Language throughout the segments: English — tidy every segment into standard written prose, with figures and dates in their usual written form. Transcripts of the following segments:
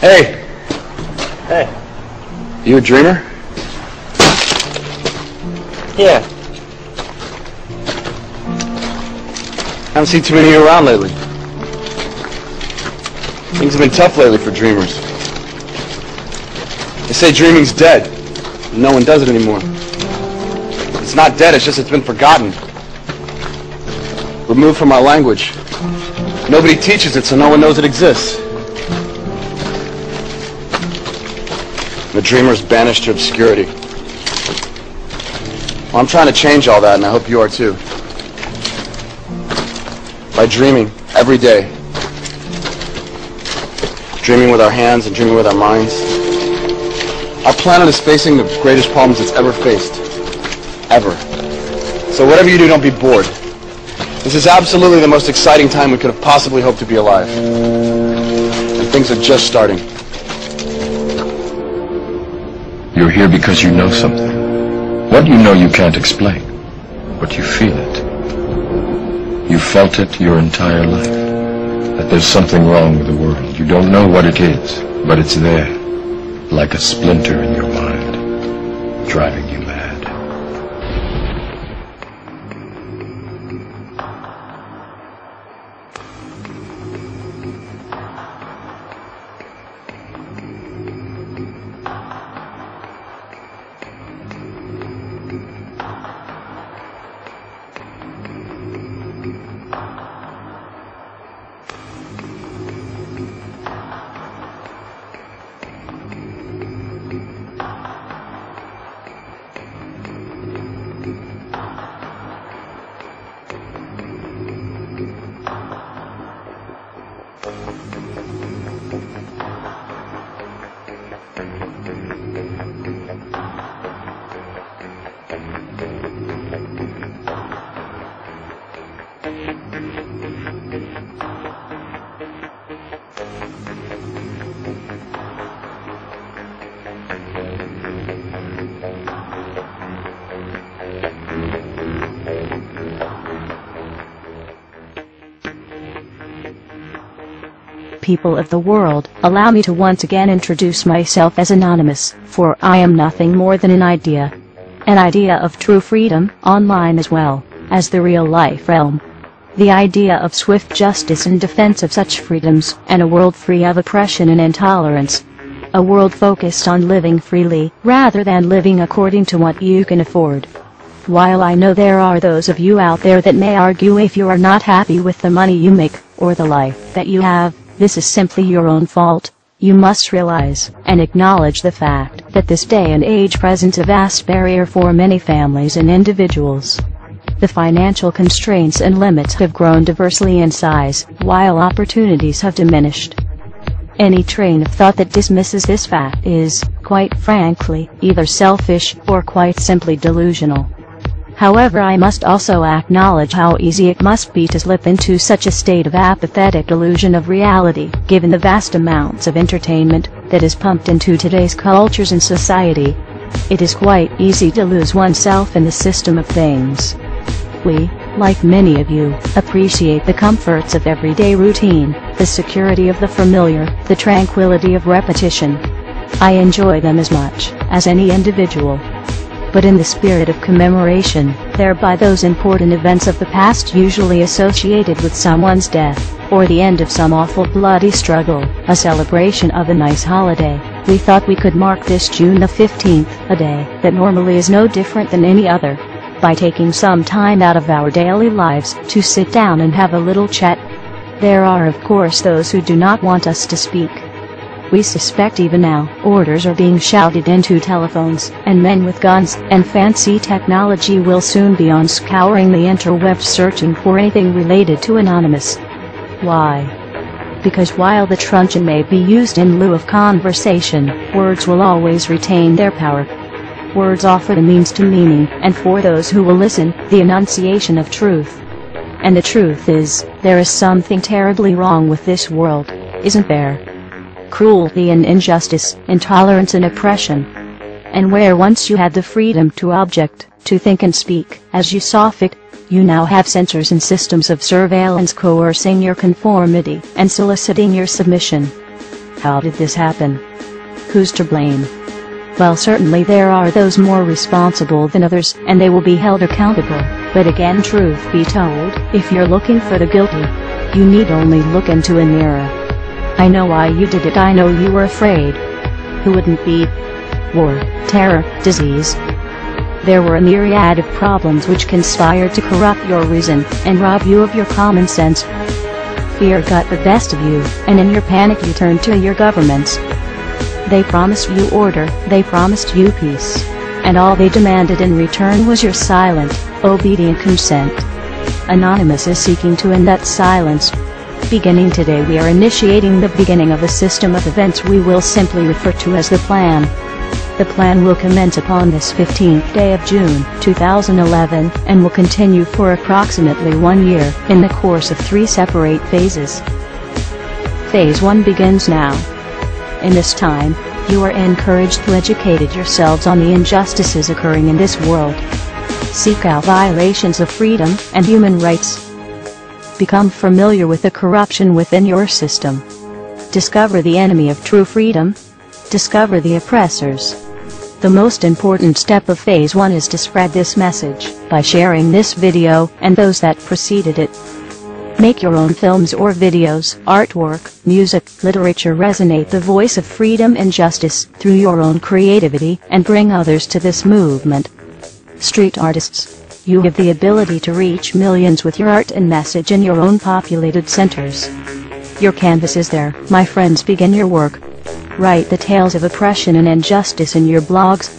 Hey! Hey. You a dreamer? Yeah. Haven't seen too many of you around lately. Things have been tough lately for dreamers. They say dreaming's dead. No one does it anymore. It's not dead, it's just it's been forgotten. Removed from our language. Nobody teaches it, so no one knows it exists. The dreamer's banished to obscurity. Well, I'm trying to change all that, and I hope you are too. By dreaming every day. Dreaming with our hands and dreaming with our minds. Our planet is facing the greatest problems it's ever faced. Ever. So whatever you do, don't be bored. This is absolutely the most exciting time we could have possibly hoped to be alive. And things are just starting. You're here because you know something. What you know you can't explain, but you feel it. You felt it your entire life, that there's something wrong with the world. You don't know what it is, but it's there, like a splinter in your mind, driving you mad. People of the world, allow me to once again introduce myself as Anonymous, for I am nothing more than an idea. An idea of true freedom, online as well as the real-life realm. The idea of swift justice in defense of such freedoms, and a world free of oppression and intolerance. A world focused on living freely, rather than living according to what you can afford. While I know there are those of you out there that may argue if you are not happy with the money you make, or the life that you have, this is simply your own fault. You must realize, and acknowledge the fact, that this day and age presents a vast barrier for many families and individuals. The financial constraints and limits have grown diversely in size, while opportunities have diminished. Any train of thought that dismisses this fact is, quite frankly, either selfish, or quite simply delusional. However, I must also acknowledge how easy it must be to slip into such a state of apathetic illusion of reality, given the vast amounts of entertainment that is pumped into today's cultures and society. It is quite easy to lose oneself in the system of things. We, like many of you, appreciate the comforts of everyday routine, the security of the familiar, the tranquility of repetition. I enjoy them as much as any individual. But in the spirit of commemoration, thereby those important events of the past usually associated with someone's death, or the end of some awful bloody struggle, a celebration of a nice holiday, we thought we could mark this June the 15th, a day that normally is no different than any other, by taking some time out of our daily lives to sit down and have a little chat. There are of course those who do not want us to speak. We suspect even now, orders are being shouted into telephones, and men with guns and fancy technology will soon be on scouring the interwebs searching for anything related to Anonymous. Why? Because while the truncheon may be used in lieu of conversation, words will always retain their power. Words offer the means to meaning, and for those who will listen, the enunciation of truth. And the truth is, there is something terribly wrong with this world, isn't there? Cruelty and injustice, intolerance and oppression. And where once you had the freedom to object, to think and speak, as you saw fit, you now have censors and systems of surveillance coercing your conformity, and soliciting your submission. How did this happen? Who's to blame? Well, certainly there are those more responsible than others, and they will be held accountable. But again, truth be told, if you're looking for the guilty, you need only look into a mirror. I know why you did it. I know you were afraid. Who wouldn't be? War, terror, disease. There were a myriad of problems which conspired to corrupt your reason and rob you of your common sense. Fear got the best of you, and in your panic you turned to your governments. They promised you order, they promised you peace, and all they demanded in return was your silent, obedient consent. Anonymous is seeking to end that silence. Beginning today, we are initiating the beginning of a system of events we will simply refer to as the plan. The plan will commence upon this 15th day of June, 2011, and will continue for approximately 1 year, in the course of 3 separate phases. Phase 1 begins now. In this time, you are encouraged to educate yourselves on the injustices occurring in this world. Seek out violations of freedom and human rights. Become familiar with the corruption within your system. Discover the enemy of true freedom. Discover the oppressors. The most important step of Phase 1 is to spread this message by sharing this video and those that preceded it. Make your own films or videos, artwork, music, literature resonate the voice of freedom and justice through your own creativity and bring others to this movement. Street artists, you have the ability to reach millions with your art and message in your own populated centers. Your canvas is there, my friends. Begin your work. Write the tales of oppression and injustice in your blogs.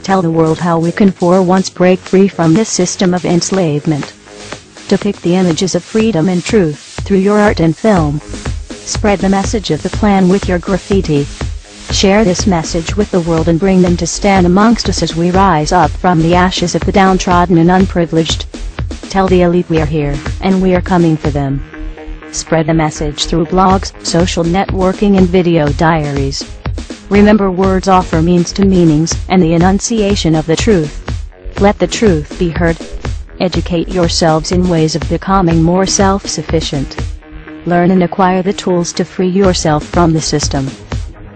Tell the world how we can for once break free from this system of enslavement. Depict the images of freedom and truth through your art and film. Spread the message of the plan with your graffiti. Share this message with the world and bring them to stand amongst us as we rise up from the ashes of the downtrodden and unprivileged. Tell the elite we are here, and we are coming for them. Spread the message through blogs, social networking and video diaries. Remember, words offer means to meanings and the enunciation of the truth. Let the truth be heard. Educate yourselves in ways of becoming more self-sufficient. Learn and acquire the tools to free yourself from the system.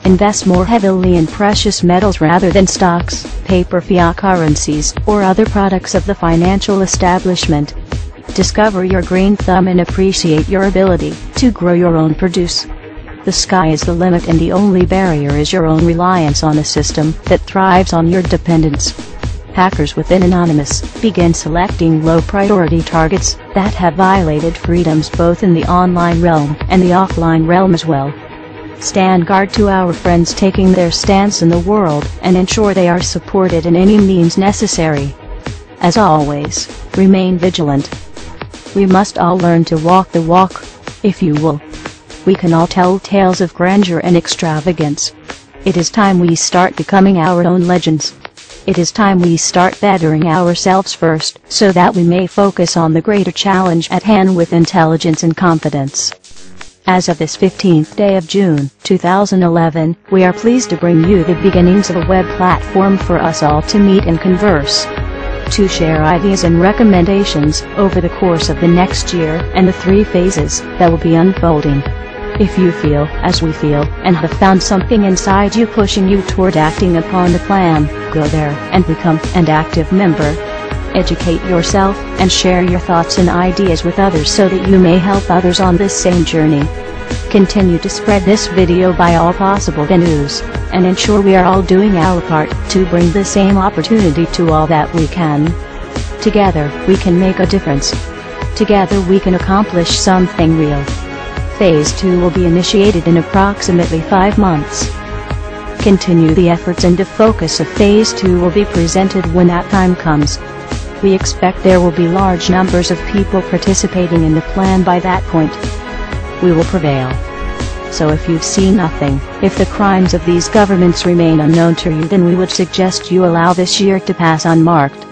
Invest more heavily in precious metals rather than stocks, paper, fiat currencies, or other products of the financial establishment. Discover your green thumb and appreciate your ability to grow your own produce. The sky is the limit, and the only barrier is your own reliance on a system that thrives on your dependence. Hackers within Anonymous begin selecting low-priority targets that have violated freedoms both in the online realm and the offline realm as well. Stand guard to our friends taking their stance in the world and ensure they are supported in any means necessary. As always, remain vigilant. We must all learn to walk the walk, if you will. We can all tell tales of grandeur and extravagance. It is time we start becoming our own legends. It is time we start bettering ourselves first, so that we may focus on the greater challenge at hand with intelligence and confidence. As of this 15th day of June, 2011, we are pleased to bring you the beginnings of a web platform for us all to meet and converse. To share ideas and recommendations over the course of the next year and the 3 phases that will be unfolding. If you feel, as we feel, and have found something inside you pushing you toward acting upon the plan, go there and become an active member. Educate yourself and share your thoughts and ideas with others so that you may help others on this same journey. Continue to spread this video by all possible venues, and ensure we are all doing our part to bring the same opportunity to all that we can. Together, we can make a difference. Together we can accomplish something real. Phase 2 will be initiated in approximately 5 months. Continue the efforts, and the focus of Phase 2 will be presented when that time comes. We expect there will be large numbers of people participating in the plan by that point. We will prevail. So if you've seen nothing, if the crimes of these governments remain unknown to you, then we would suggest you allow this year to pass unmarked.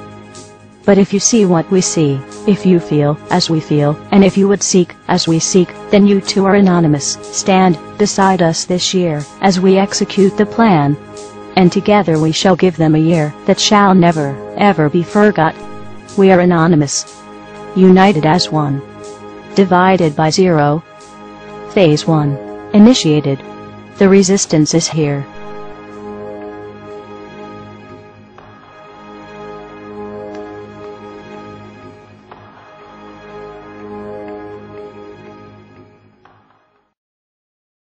But if you see what we see, if you feel as we feel, and if you would seek as we seek, then you too are anonymous. Stand beside us this year as we execute the plan. And together we shall give them a year that shall never, ever be forgot. We are anonymous. United as one. Divided by zero. Phase 1. Initiated. The resistance is here.